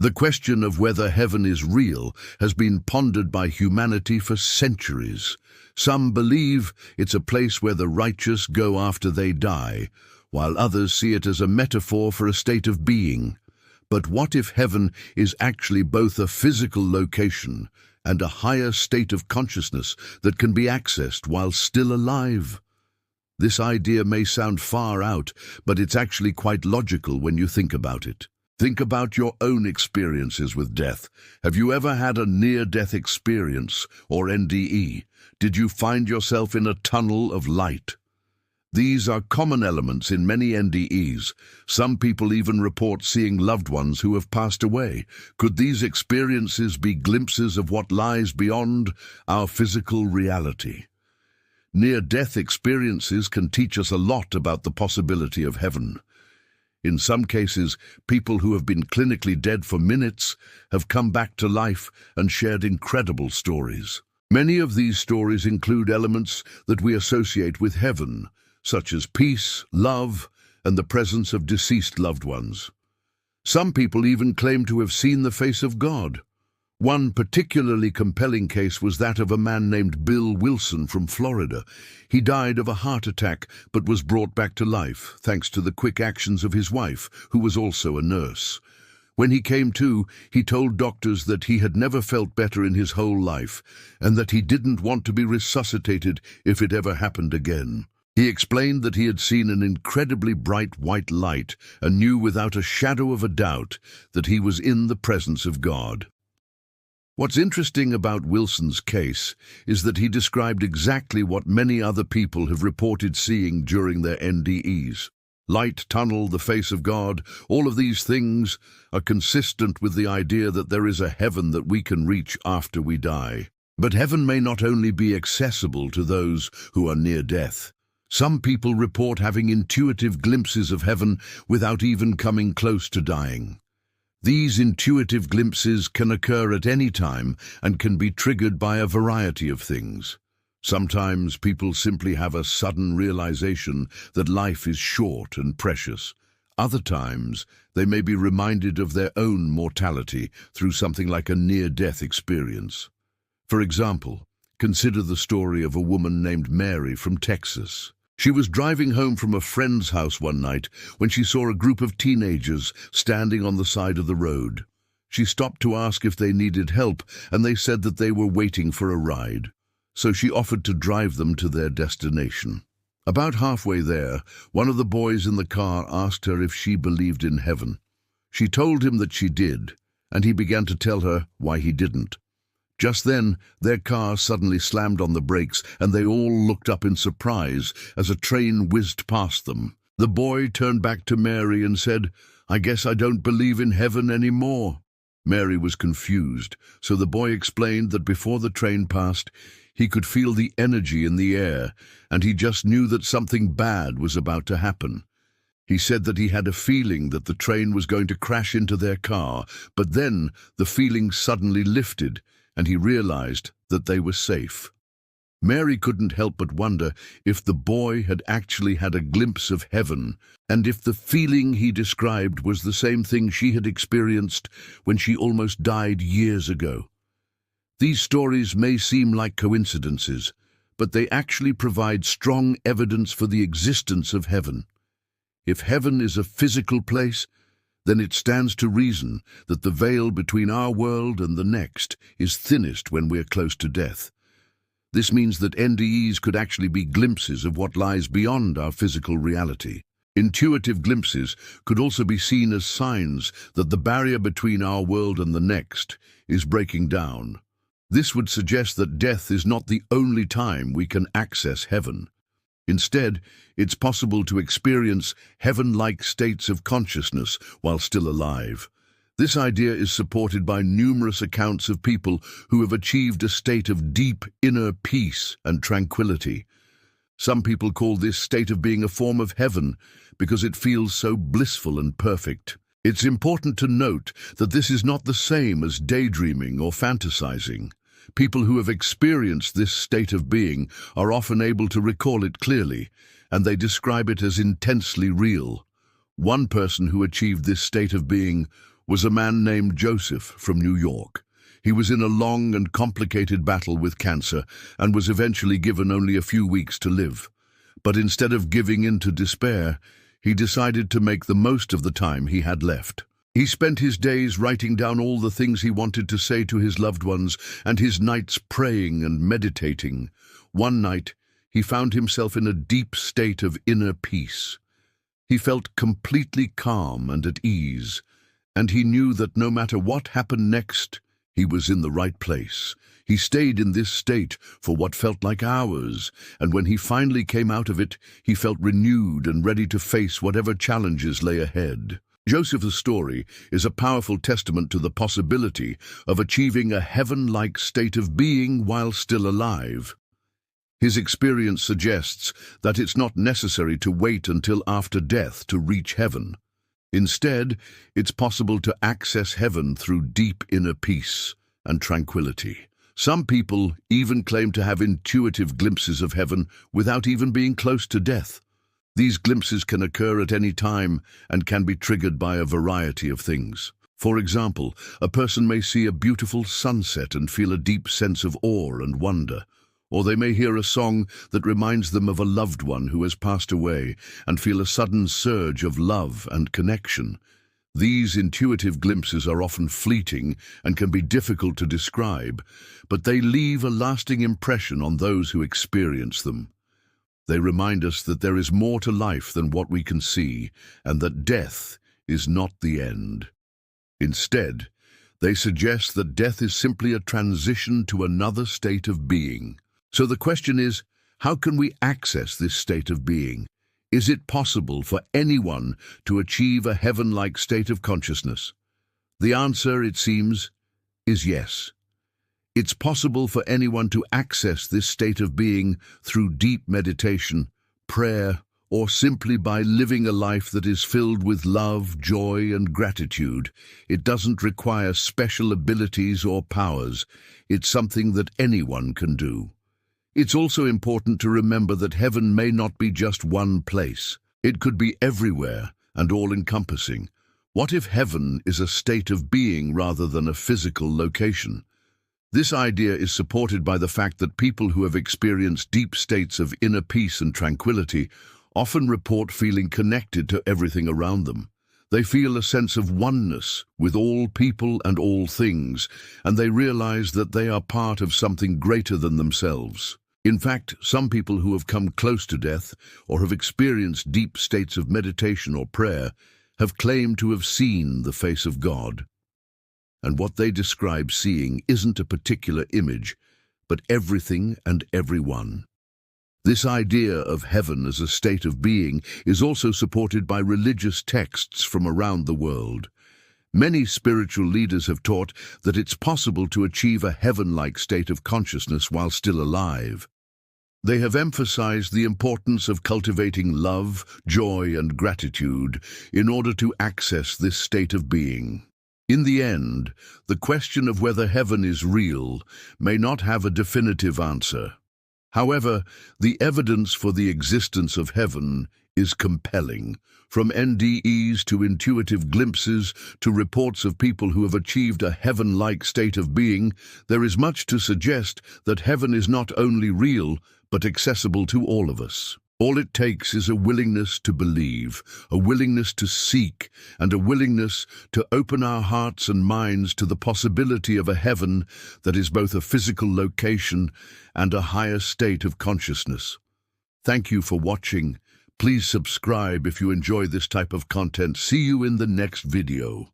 The question of whether heaven is real has been pondered by humanity for centuries. Some believe it's a place where the righteous go after they die, while others see it as a metaphor for a state of being. But what if heaven is actually both a physical location and a higher state of consciousness that can be accessed while still alive? This idea may sound far out, but it's actually quite logical when you think about it. Think about your own experiences with death. Have you ever had a near-death experience, or NDE? Did you find yourself in a tunnel of light? These are common elements in many NDEs. Some people even report seeing loved ones who have passed away. Could these experiences be glimpses of what lies beyond our physical reality? Near-death experiences can teach us a lot about the possibility of heaven. In some cases, people who have been clinically dead for minutes have come back to life and shared incredible stories. Many of these stories include elements that we associate with heaven, such as peace, love, and the presence of deceased loved ones. Some people even claim to have seen the face of God. One particularly compelling case was that of a man named Bill Wilson from Florida. He died of a heart attack but was brought back to life thanks to the quick actions of his wife, who was also a nurse. When he came to, he told doctors that he had never felt better in his whole life and that he didn't want to be resuscitated if it ever happened again. He explained that he had seen an incredibly bright white light and knew without a shadow of a doubt that he was in the presence of God. What's interesting about Wilson's case is that he described exactly what many other people have reported seeing during their NDEs. Light, tunnel, the face of God, all of these things are consistent with the idea that there is a heaven that we can reach after we die. But heaven may not only be accessible to those who are near death. Some people report having intuitive glimpses of heaven without even coming close to dying. These intuitive glimpses can occur at any time and can be triggered by a variety of things. Sometimes people simply have a sudden realization that life is short and precious. Other times, they may be reminded of their own mortality through something like a near-death experience. For example, consider the story of a woman named Mary from Texas. She was driving home from a friend's house one night when she saw a group of teenagers standing on the side of the road. She stopped to ask if they needed help, and they said that they were waiting for a ride. So she offered to drive them to their destination. About halfway there, one of the boys in the car asked her if she believed in heaven. She told him that she did, and he began to tell her why he didn't. Just then, their car suddenly slammed on the brakes, and they all looked up in surprise as a train whizzed past them. The boy turned back to Mary and said, "I guess I don't believe in heaven anymore." Mary was confused, so the boy explained that before the train passed, he could feel the energy in the air, and he just knew that something bad was about to happen. He said that he had a feeling that the train was going to crash into their car, but then the feeling suddenly lifted, and he realized that they were safe. Mary couldn't help but wonder if the boy had actually had a glimpse of heaven, and if the feeling he described was the same thing she had experienced when she almost died years ago. These stories may seem like coincidences, but they actually provide strong evidence for the existence of heaven. If heaven is a physical place, then it stands to reason that the veil between our world and the next is thinnest when we're close to death. This means that NDEs could actually be glimpses of what lies beyond our physical reality. Intuitive glimpses could also be seen as signs that the barrier between our world and the next is breaking down. This would suggest that death is not the only time we can access heaven. Instead, it's possible to experience heaven-like states of consciousness while still alive. This idea is supported by numerous accounts of people who have achieved a state of deep inner peace and tranquility. Some people call this state of being a form of heaven because it feels so blissful and perfect. It's important to note that this is not the same as daydreaming or fantasizing. People who have experienced this state of being are often able to recall it clearly, and they describe it as intensely real. One person who achieved this state of being was a man named Joseph from New York. He was in a long and complicated battle with cancer and was eventually given only a few weeks to live. But instead of giving in to despair, he decided to make the most of the time he had left. He spent his days writing down all the things he wanted to say to his loved ones and his nights praying and meditating. One night, he found himself in a deep state of inner peace. He felt completely calm and at ease, and he knew that no matter what happened next, he was in the right place. He stayed in this state for what felt like hours, and when he finally came out of it, he felt renewed and ready to face whatever challenges lay ahead. Joseph's story is a powerful testament to the possibility of achieving a heaven-like state of being while still alive. His experience suggests that it's not necessary to wait until after death to reach heaven. Instead, it's possible to access heaven through deep inner peace and tranquility. Some people even claim to have intuitive glimpses of heaven without even being close to death. These glimpses can occur at any time and can be triggered by a variety of things. For example, a person may see a beautiful sunset and feel a deep sense of awe and wonder. Or they may hear a song that reminds them of a loved one who has passed away and feel a sudden surge of love and connection. These intuitive glimpses are often fleeting and can be difficult to describe, but they leave a lasting impression on those who experience them. They remind us that there is more to life than what we can see, and that death is not the end. Instead, they suggest that death is simply a transition to another state of being. So the question is, how can we access this state of being? Is it possible for anyone to achieve a heaven-like state of consciousness? The answer, it seems, is yes. It's possible for anyone to access this state of being through deep meditation, prayer, or simply by living a life that is filled with love, joy, and gratitude. It doesn't require special abilities or powers. It's something that anyone can do. It's also important to remember that heaven may not be just one place. It could be everywhere and all-encompassing. What if heaven is a state of being rather than a physical location? This idea is supported by the fact that people who have experienced deep states of inner peace and tranquility often report feeling connected to everything around them. They feel a sense of oneness with all people and all things, and they realize that they are part of something greater than themselves. In fact, some people who have come close to death or have experienced deep states of meditation or prayer have claimed to have seen the face of God. And what they describe seeing isn't a particular image, but everything and everyone. This idea of heaven as a state of being is also supported by religious texts from around the world. Many spiritual leaders have taught that it's possible to achieve a heaven-like state of consciousness while still alive. They have emphasized the importance of cultivating love, joy, and gratitude in order to access this state of being. In the end, the question of whether heaven is real may not have a definitive answer. However, the evidence for the existence of heaven is compelling. From NDEs to intuitive glimpses to reports of people who have achieved a heaven-like state of being, there is much to suggest that heaven is not only real, but accessible to all of us. All it takes is a willingness to believe, a willingness to seek, and a willingness to open our hearts and minds to the possibility of a heaven that is both a physical location and a higher state of consciousness. Thank you for watching. Please subscribe if you enjoy this type of content. See you in the next video.